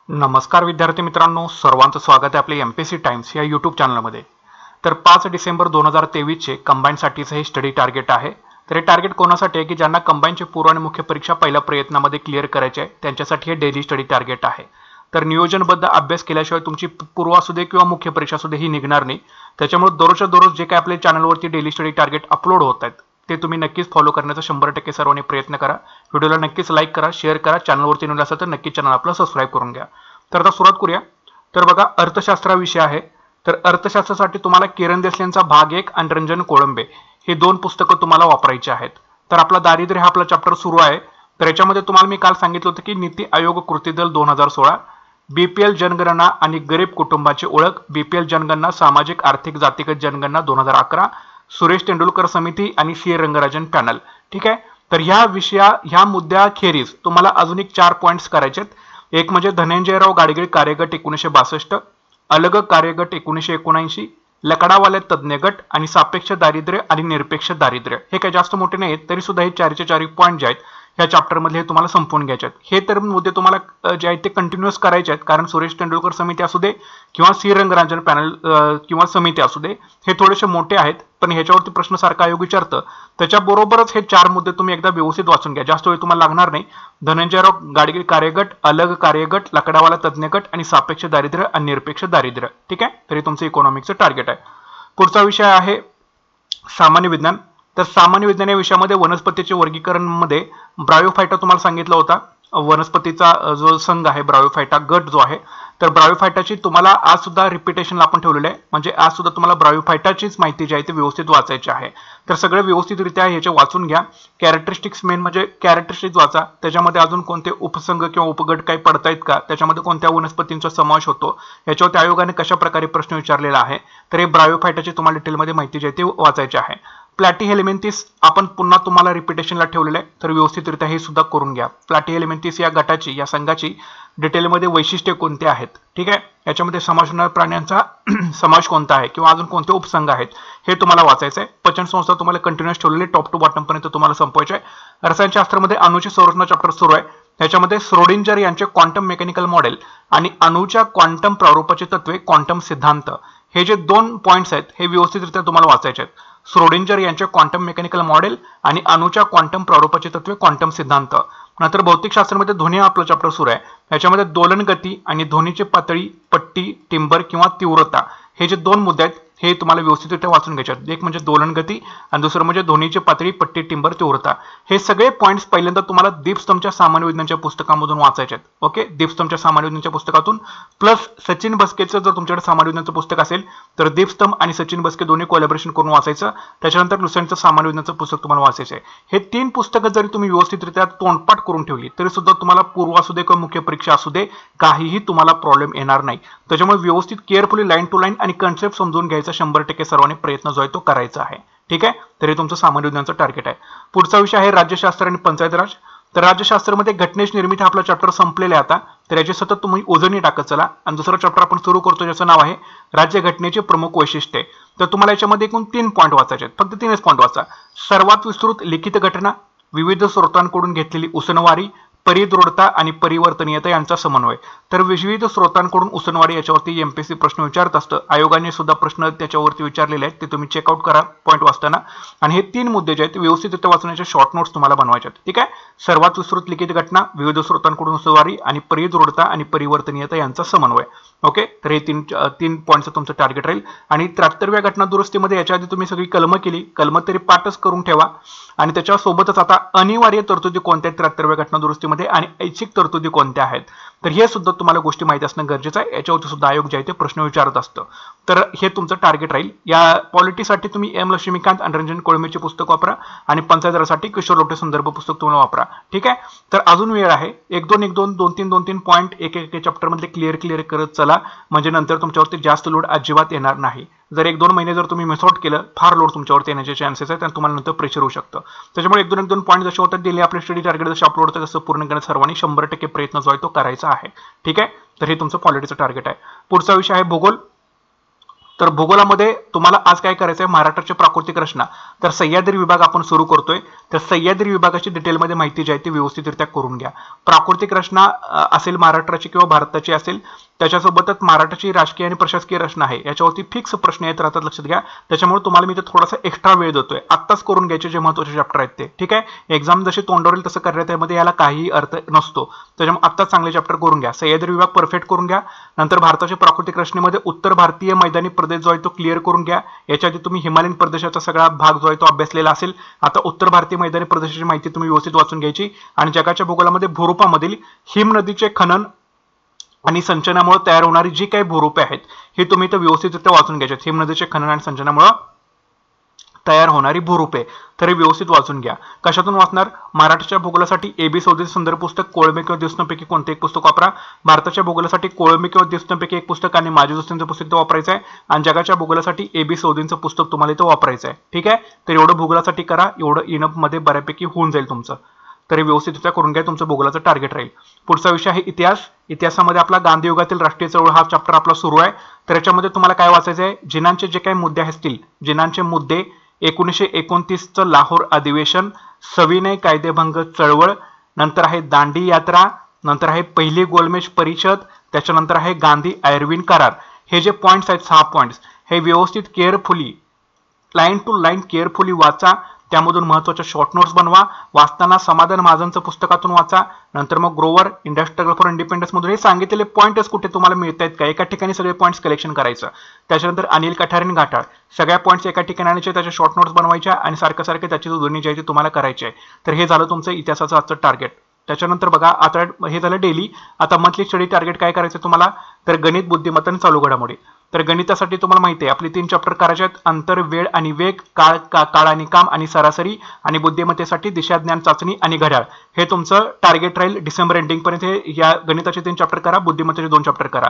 नमस्कार विद्यार्थी मित्रांनो, सर्वांचं स्वागत आहे आपल्या एमपीएससी टाइम्स या यूट्यूब चॅनलमध्ये। तर 5 डिसेंबर 2023 चे कंबाईनसाठीचं हे स्टडी टार्गेट आहे। तर हे टार्गेट कोणासाठी आहे की ज्यांना कंबाईनची पूर्व आणि मुख्य परीक्षा पहिल्या प्रयत्नामध्ये क्लिअर करायची आहे त्यांच्यासाठी हे डेली स्टडी टार्गेट आहे। तर नियोजनबद्ध अभ्यास केल्याशिवाय तुमची पूर्व असू दे किंवा मुख्य परीक्षा असू दे ही निघणार नाही। त्याच्यामुळे दररोजच्या दररोज जे काही आपल्या चॅनलवरती डेली स्टडी टार्गेट अपलोड होत आहेत ते तुम्ही नक्कीच फॉलो करण्याचा 100% सर्वांनी प्रयत्न करा। व्हिडिओला नक्कीच लाईक करा, शेअर करा, चॅनलवरती नवीन असेल तर नक्की चॅनल आपलं सबस्क्राइब करून घ्या। तर आता सुरुवात करूया। तर बघा, अर्थशास्त्राविषयी आहे। तर अर्थशास्त्रासाठी तुम्हाला किरण देसलेंचा भाग 1 आणि रंजन कोळंबे हे दोन पुस्तकं तुम्हाला वापरायची आहेत। तर आपला दारिद्र्य हा आपला चॅप्टर सुरू आहे। तर याच्यामध्ये तुम्हाला मी काल सांगितलं होतं की नीती आयोग कृती दल 2016, बीपीएल जनगणना आणि गरीब कुटुंबाची ओळख, बीपीएल जनगणना सामाजिक आर्थिक जातीगत जनगणना 2011, सुरेश तेंडुलकर समिती आणि सी रंगराजन पॅनल। ठीक आहे। तर ह्या मुद्द्याखेरीज तुम्हाला अजून एक 4 पॉइंट्स करायचे आहेत। एक म्हणजे धनंजयराव गाडगीळ कार्यगट 1962, अलग कार्यगट 1979, लकडावाले तज्ञ गट आणि सापेक्ष दारिद्र्य आणि निरपेक्ष दारिद्र्य। हे काही जास्त मोठे नाहीत तरी सुद्धा हे 4 पॉइंट जे आहेत ह्या चॅप्टर मधले तुम्हाला संपवून घ्यायचे आहेत। हे तर मुद्दे तुम्हाला जे आहेत ते कंटिन्यूअस करायचे आहेत, कारण सुरेश तेंडुलकर समिती असू दे किंवा सी रंगराजन पॅनल किंवा समिती असू दे हे थोडेसे मोठे आहेत, पण ह्याच्यावरती प्रश्न सारखा आयोग विचारतं। त्याच्याबरोबरच हे 4 मुद्दे तुम्ही एकदा व्यवस्थित वाचून घ्या, जास्त वेळ तुम्हाला लागणार नाही। धनंजयराव गाडगीळ कार्यगट, अलग कार्यगट, लकडावाला तज्ञ गट आणि सापेक्ष दारिद्र्य आणि निरपेक्ष दारिद्र्य। ठीक आहे। तरी तुमचं इकॉनॉमिक्सचं टार्गेट आहे। पुढचा विषय आहे सामान्य विज्ञान। तर सामान्य विज्ञान या विषयामध्ये वनस्पतीचे वर्गीकरण मध्ये ब्रायोफायटा तुम्हाला सांगितला होता। वनस्पतीचा जो संघ आहे ब्रायोफायटा गट जो आहे, तर ब्रायोफायटाची तुम्हाला आज सुद्धा रिपिटेशन आपण ठेवलेलं आहे, म्हणजे आज सुद्धा तुम्हाला ब्रायोफायटाचीच माहिती जी आहे ती व्यवस्थित वाचायची आहे। तर सगळं व्यवस्थितरित्या ह्याचे वाचून घ्या। कॅरेक्टरिस्टिक्स मेन म्हणजे कॅरेक्टरिस्टिक्स वाचा, त्याच्यामध्ये अजून कोणते उपसंघ किंवा उपगट काही पडतायत का, त्याच्यामध्ये कोणत्या वनस्पतींचा समावेश होतो, याच्यावरती आयोगाने कशा प्रकारे प्रश्न विचारलेला आहे, तर हे ब्रायोफायटाची तुम्हाला डिटेलमध्ये माहिती जी आहे ती वाचायची आहे। प्लॅटीहेल्मिंथिस आपण पुन्हा तुम्हाला रिपिटेशनला ठेवलेलं आहे, तर व्यवस्थितरित्या हे सुद्धा करून घ्या। प्लॅटीहेल्मिंथिस या गटाची या संघाची डिटेलमध्ये वैशिष्ट्ये कोणते आहेत, ठीक आहे, याच्यामध्ये समावेश होणाऱ्या प्राण्यांचा समावेश कोणता आहे किंवा अजून कोणते उपसंघ आहेत हे तुम्हाला वाचायचं आहे। पचन संस्था तुम्हाला कंटिन्यूअस ठेवलेली टॉप टू बॉटम पर्यंत तुम्हाला संपवायचे आहे। रसायनशास्त्रामध्ये अणूची संरचना चॅप्टर सुरू आहे। त्याच्यामध्ये श्रोडिंजर यांचे क्वांटम मेकॅनिकल मॉडेल आणि अणूच्या क्वांटम प्रारूपाची तत्वे क्वांटम सिद्धांत हे जे 2 पॉइंट्स आहेत हे व्यवस्थितरित्या तुम्हाला वाचायचे आहेत। श्रोडिंजर यांचे क्वांटम मेकॅनिकल मॉडेल आणि अणूच्या क्वांटम प्रारूपाची तत्वे क्वांटम सिद्धांत। नंतर भौतिकशास्त्रामध्ये ध्वनी आपला चॅप्टर सुरू आहे। याच्यामध्ये दोलन गती आणि ध्वनीची पातळी, पट्टी, टिंबर किंवा तीव्रता हे जे 2 मुद्दे आहेत हे तुम्हाला व्यवस्थितरित्या वाचून घ्यायचे आहेत। एक म्हणजे दोलन गती आणि दुसरं म्हणजे ध्वनीची पातळी, पट्टी, टिंबर, तीव्रता। हे सगळे पॉइंट्स पहिल्यांदा तुम्हाला दीपस्तंभच्या सामान्य विज्ञानाच्या पुस्तकामधून वाचायचे आहेत। ओके, दीपस्तंभच्या सामान्य विज्ञानाच्या पुस्तकातून प्लस सचिन बस्केचं जर तुमच्याकडे सामान्य विज्ञानाचं पुस्तक असेल तर दीपस्तंभ आणि सचिन बस्के दोन्ही कोलॅबोरेशन करून वाचायचं। त्याच्यानंतर लुसेंटचं सामान्य विज्ञानाचं पुस्तक तुम्हाला वाचायचं आहे। हे 3 पुस्तकं जरी तुम्ही व्यवस्थितरित्या तोंडपाठ करून ठेवली तरी सुद्धा तुम्हाला पूर्व असू दे किंवा मुख्य परीक्षा असू दे काहीही तुम्हाला प्रॉब्लेम येणार नाही। त्याच्यामुळे व्यवस्थित केअरफुली लाईन टू लाईन आणि कन्सेप्ट समजून घ्यायचा 100% सर्वांनी प्रयत्न जो आहे तो करायचा आहे। ठीक आहे। तरी तुमचं सामान्य विज्ञानाचं टार्गेट आहे। पुढचा विषय आहे राज्यशास्त्र आणि पंचायत राज। तर राज्यशास्त्रामध्ये घटनेची निर्मिती आपला चॅप्टर संपलेला आहे आता, तर याची सतत तुम्ही उजळणी टाकत चला। आणि दुसरा चॅप्टर आपण सुरू करतो ज्याचं नाव आहे राज्य घटनेचे प्रमुख वैशिष्ट्ये। तर तुम्हाला याच्यामध्ये एकूण 3 पॉइंट वाचायचे आहेत, फक्त 3च पॉइंट वाचा। सर्वात विस्तृत लिखित घटना, विविध स्रोतांकडून घेतलेली उसनवारी, परिदृढता आणि परिवर्तनीयता यांचा समन्वय। तर विविध स्रोतांकडून उसनवारी याच्यावरती एमपीएससी प्रश्न विचारत असतं, आयोगाने सुद्धा प्रश्न त्याच्यावरती विचारलेले आहेत, ते तुम्ही चेकआउट करा पॉइंट वाचताना। आणि हे 3 मुद्दे जे आहेत व्यवस्थितरित्या वाचण्याचे शॉर्ट नोट्स तुम्हाला बनवायचे आहेत। ठीक आहे। सर्वात विस्तृत लिखित घटना, विविध स्रोतांकडून उसनवारी आणि परिदृढता आणि परिवर्तनीयता यांचा समन्वय। ओके, तर हे 3 पॉइंटचं तुमचं टार्गेट राहील। आणि 73व्या घटना दुरुस्तीमध्ये याच्या आधी तुम्ही सगळी कलमं केली, कलमं तरी पाठच करून ठेवा। आणि त्याच्यासोबतच आता अनिवार्य तरतुदी कोणत्या 73व्या घटना दुरुस्तीमध्ये आणि ऐच्छिक तरतुदी कोणत्या आहेत, तर हे सुद्धा तुम्हाला गोष्टी माहिती असणं गरजेचं आहे। याच्यावरती सुद्धा आयोग जे आहे ते प्रश्न विचारत असतं, तर हे तुमचं टार्गेट राहील। या पॉलिटीसाठी तुम्ही एम लक्ष्मीकांत आणि रंजन कोळंबेचे पुस्तक वापरा आणि पंचायत राजसाठी किशोर लोटे संदर्भ पुस्तक तुम्हाला वापरा। ठीक आहे। तर अजून वेळ आहे, 1-2-1-2-2-3 पॉइंट एक चॅप्टर मध्ये क्लिअर करत चला, म्हणजे नंतर तुमच्यावरती जास्त लोड अजिबात येणार नाही। जर 1-2 महिने जर तुम्ही मिस आउट केलं, फार लोड तुमच्यावरती येण्याचे चान्सेस आहेत आणि तुम्हाला नंतर प्रेशर होऊ शकतं। त्याच्यामुळे 1-2 पॉईंट जसे होतात दिले आपले स्टडी टार्गेट जसे अपलोड होतं तसं पूर्ण करण्यास सर्वांनी 100% प्रयत्न जो आहे तो करायचा आहे। ठीक आहे। तर हे तुमचं पॉलिटीचं टार्गेट आहे। पुढचा विषय आहे भूगोल। तर भूगोलामध्ये तुम्हाला आज काय करायचं आहे, महाराष्ट्राची प्राकृतिक रचना. तर सह्याद्री विभाग आपण सुरू करतोय. तर सह्याद्री विभागाची डिटेलमध्ये माहिती जी आहे ती व्यवस्थितरित्या करून घ्या. प्राकृतिक रचना असेल महाराष्ट्राची किंवा भारताची असेल, त्याच्यासोबतच महाराष्ट्राची राजकीय आणि प्रशासकीय रचना आहे, याच्यावरती फिक्स प्रश्न येत राहतात, लक्षात घ्या. त्याच्यामुळे तुम्हाला मी ते थोडासा एक्स्ट्रा वेळ देतोय. आत्ताच करून घ्यायचे जे महत्त्वाचे चॅप्टर आहेत ते, ठीक आहे. एक्झाम जशी तोंडावर येईल तसं करण्यात, त्यामध्ये याला काही अर्थ नसतो. त्याच्यामुळे आत्ताच चांगले चॅप्टर करून घ्या. सह्याद्री विभाग परफेक्ट करून घ्या. नंतर भारताच्या प्राकृतिक रचनेमध्ये उत्तर भारतीय मैदानी प्रदेश जो आहे तो क्लिअर करून घ्या. याच्या आधी तुम्ही हिमालयन प्रदेशाचा सगळा भाग जो आहे तो अभ्यासलेला असेल. आता उत्तर भारतीय मैदानी प्रदेशाची माहिती तुम्ही व्यवस्थित वाचून घ्यायची. आणि जगाच्या भूगोलामध्ये भूरूपामधील हिम नदीचे खनन आणि संचयनामुळे तयार होणारी जी काही भूरूपे आहेत हे तुम्ही तर व्यवस्थितरित्या वाचून घ्यायचे. हिम नदीचे खनन आणि संचयनामुळे तयार होणारी भूरूपे, तर हे व्यवस्थित वाचून घ्या. कशातून वाचणार? मराठीच्या भूगोलासाठी एबी सौदेचे संदर्भ पुस्तक, कोळंबे किंवा दिवसांपैकी कोणते एक पुस्तक वापरा. भारताच्या भूगोलासाठी कोळंबे किंवा दिवसांपैकी एक पुस्तक आणि माझी दोस्तींचं पुस्तक वापरायचं आहे. आणि जगाच्या भूगोलासाठी एबी सौदेचं पुस्तक तुम्हाला इथं वापरायचं आहे, ठीक आहे. तर एवढं भूगोलासाठी करा, एवढं इनफ मध्ये बऱ्यापैकी होऊन जाईल तुमचं. तर हे व्यवस्थितरित्या करून घ्या, तुमचं भूगोलाचं टार्गेट राहील. पुढचा विषय आहे इतिहास. इतिहासामध्ये आपला गांधी युगातील राष्ट्रीय चळवळ हा चॅप्टर आपला सुरू आहे. तर याच्यामध्ये तुम्हाला काय वाचायचं आहे? जिनांचे जे काही मुद्दे असतील, जिनांचे मुद्दे, 1929चं लाहोर अधिवेशन, सविनय कायदेभंग चळवळ, नंतर आहे दांडी यात्रा, नंतर आहे पहिली गोलमेज परिषद, त्याच्यानंतर आहे गांधी आयर्विन करार. हे जे पॉइंट्स आहेत 6 पॉइंट्स, हे व्यवस्थित carefully line to line carefully वाचा. त्यामधून महत्त्वाच्या शॉर्ट नोट्स बनवा. वाचताना समाधान महाजनचं पुस्तकातून वाचा. नंतर मग Grover, India struggle for independence मधून हे सांगितलेले पॉइंट्स कुठे तुम्हाला मिळत आहेत का, एका ठिकाणी सगळे पॉइंट्स कलेक्शन करायचं. त्याच्यानंतर अनिल कठारे घाटाळ, सगळ्या पॉइंट्स एका ठिकाणी आणायचे, त्याच्या शॉर्ट नोट्स बनवायच्या आणि सारखं त्याची जोडणी जी आहे ती तुम्हाला करायची आहे. तर हे झालं तुमचं इतिहासाचं आजचं टार्गेट. त्याच्यानंतर बघा, आता हे झालं डेली. आता मंथली स्टडी टार्गेट काय करायचं तुम्हाला? तर गणित, बुद्धिमत्ता आणि चालू घडामोडी. तर गणितासाठी तुम्हाला माहिती आहे आपली 3 चॅप्टर करायचे आहेत. अंतर, वेळ आणि वेग, काळ आणि काम आणि सरासरी. आणि बुद्धिमत्तेसाठी दिशा, ज्ञान, चाचणी आणि घड्याळ. हे तुमचं टार्गेट राहील डिसेंबर एंडिंग पर्यंत. या गणिताचे 3 चॅप्टर करा, बुद्धिमत्तेचे 2 चॅप्टर करा.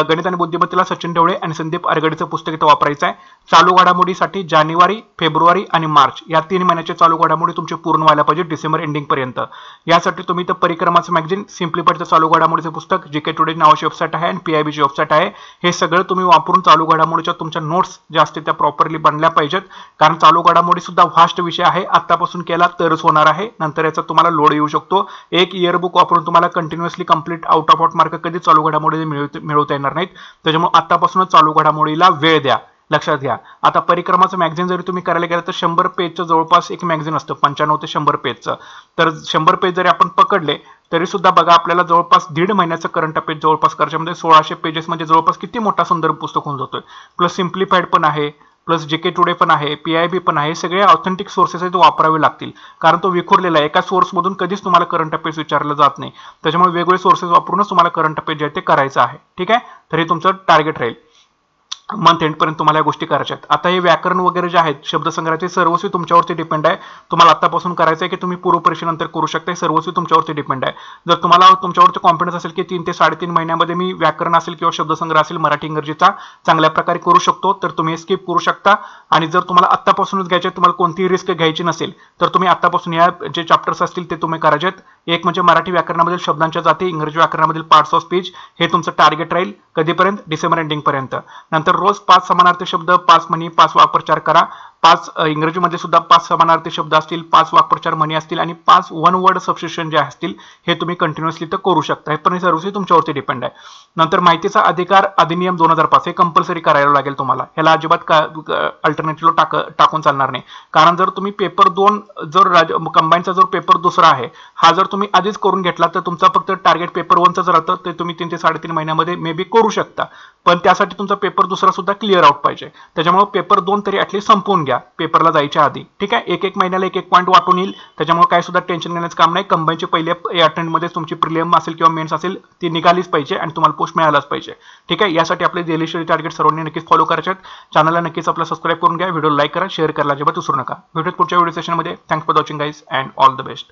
गणित आणि बुद्धिमत्तेला सचिन ढवळे आणि संदीप अरगडीचं पुस्तक इथं वापरायचं आहे. चालू घडामोडीसाठी जानेवारी, फेब्रुवारी आणि मार्च या 3 महिन्याचे चालू घडामोडी तुमचे पूर्ण व्हायला पाहिजे डिसेंबर एंडिंग पर्यंत. यासाठी तुम्ही तर परिक्रमाचं मॅगझिन, सिम्प्लिफाईडचं चालू घडामोडीचं पुस्तक, जीके टुडे नावाची वेबसाईट आहे आणि पीआयबीची वेबसाईट आहे, हे सगळं तुम्ही वापरून चालू घडामोडीच्या तुमच्या नोट्स ज्या असतील त्या प्रॉपरली बनल्या पाहिजेत. कारण चालू घडामोडी सुद्धा व्हास्ट विषय आहे. आतापासून केला तरच होणार आहे, नंतर याचा तुम्हाला लोड येऊ शकतो. एक इयरबुक वापरून तुम्हाला continuously complete out of out mark कधी चालू घडामोडी मिळवता येणार नाहीत. त्याच्यामुळे आतापासूनच चालू घडामोडीला वेळ द्या, लक्षात घ्या. आता परिक्रमाचं मॅगझिन जरी तुम्ही करायला गेलं तर 100 पेजचं जवळपास एक मॅगझिन असतं, 95 ते 100 पेजचं. तर 100 पेज जरी आपण पकडले तरी सुद्धा बघा आपल्याला जवळपास 1.5 महिन्याचं करंट अफेअर्स जवळपास करायच्यामध्ये 1600 पेजेस म्हणजे जवळपास किती मोठा संदर्भ पुस्तक होऊन जातोय. प्लस सिम्प्लिफाईड पण आहे, प्लस जीके टुडे पण आहे, पीआयबी पण आहे. सगळे ऑथेंटिक सोर्सेस आहेत, वापरावे लागतील. कारण तो विखुरलेला आहे, एका सोर्समधून कधीच तुम्हाला करंट अफेअर्स विचारलं जात नाही. त्याच्यामुळे वेगवेगळे सोर्सेस वापरूनच तुम्हाला करंट अफेअर्स जे आहे ते करायचं आहे, ठीक आहे. तर हे तुमचं टार्गेट राहील. मंथ एंड पर्यंत तुम्हाला या गोष्टी करायच्या आहेत. आता हे व्याकरण वगैरे जे आहेत, शब्दसंग्रहाचे, सर्वस्वी तुमच्यावरती डिपेंड आहे. तुम्हाला आतापासून करायचं आहे की तुम्ही पूर्व परीक्षेनंतर करू शकता, सर्वस्वी तुमच्यावरती डिपेंड आहे. जर तुम्हाला तुमच्यावरती कॉन्फिडन्स असेल की 3 ते 3.5 महिन्यामध्ये मी व्याकरण असेल किंवा शब्दसंग्रह असेल मराठी इंग्रजीचा चांगल्या प्रकारे करू शकतो, तर तुम्ही स्किप करू शकता. आणि जर तुम्हाला आत्तापासूनच घ्यायचे, तुम्हाला कोणतीही रिस्क घ्यायची नसेल, तर तुम्ही आत्तापासून या जे चॅप्टर्स असतील ते तुम्ही करायचे आहेत. एक म्हणजे मराठी व्याकरणामधील शब्दांच्या जाती, इंग्रजी व्याकरणामधील पार्ट्स ऑफ स्पीच, हे तुमचं टार्गेट राहील कधीपर्यंत? डिसेंबर एंडिंग पर्यंत. नंतर रोज 5 समानार्थी शब्द, 5 म्हणी, 5 वाक्प्रचार करा. 5 इंग्रजीमध्ये सुद्धा 5 समानार्थी शब्द असतील, 5 वाक्प्रचार म्हणी असतील आणि 5 वन वर्ड सबस्टिट्यूशन जे असतील हे तुम्ही कंटिन्युअसली तर करू शकता. हे पण सर्वस्वी तुमच्यावरती डिपेंड आहे. नंतर माहितीचा अधिकार अधिनियम 2005 हे कंपल्सरी करायला लागेल तुम्हाला. ह्याला अजिबात अल्टरनेटिव्ह टाकून चालणार नाही. कारण जर तुम्ही पेपर 2 जर कंबाईनचा जर पेपर दुसरा आहे हा जर तुम्ही आधीच करून घेतला तर तुमचा फक्त टार्गेट पेपर 1च राहतं, ते तुम्ही 3 ते 3.5 महिन्यामध्ये मे बी करू शकता. पण त्यासाठी तुमचा पेपर दुसरा सुद्धा क्लिअर आउट पाहिजे. त्याच्यामुळे पेपर 2 तरी ऍटलीस्ट संपवून घ्या पेपरला जायच्या आधी, ठीक आहे. एक महिन्याला एक पॉईंट वाटून येईल, त्याच्यामुळे काय सुद्धा टेन्शन घेण्याचं काम नाही. कंबाईनची पहिल्या अटेंडमध्ये तुमची प्रिलियम असेल किंवा मेन्स असेल ती निघालीच पाहिजे आणि तुम्हाला पोस्ट मिळालाच पाहिजे, ठीक आहे. यासाठी आपले डेली स्टडी टार्गेट सर्वांनी नक्कीच फॉलो करायचे आहेत. चॅनलला नक्कीच आपला सबस्क्राईब करून घ्या, व्हिडिओ लाईक करा, शेअर करायला अजिबात विसरू नका. भेटूयात पुढच्या व्हिडिओ सेशनमध्ये. Thanks for watching guys and all the best.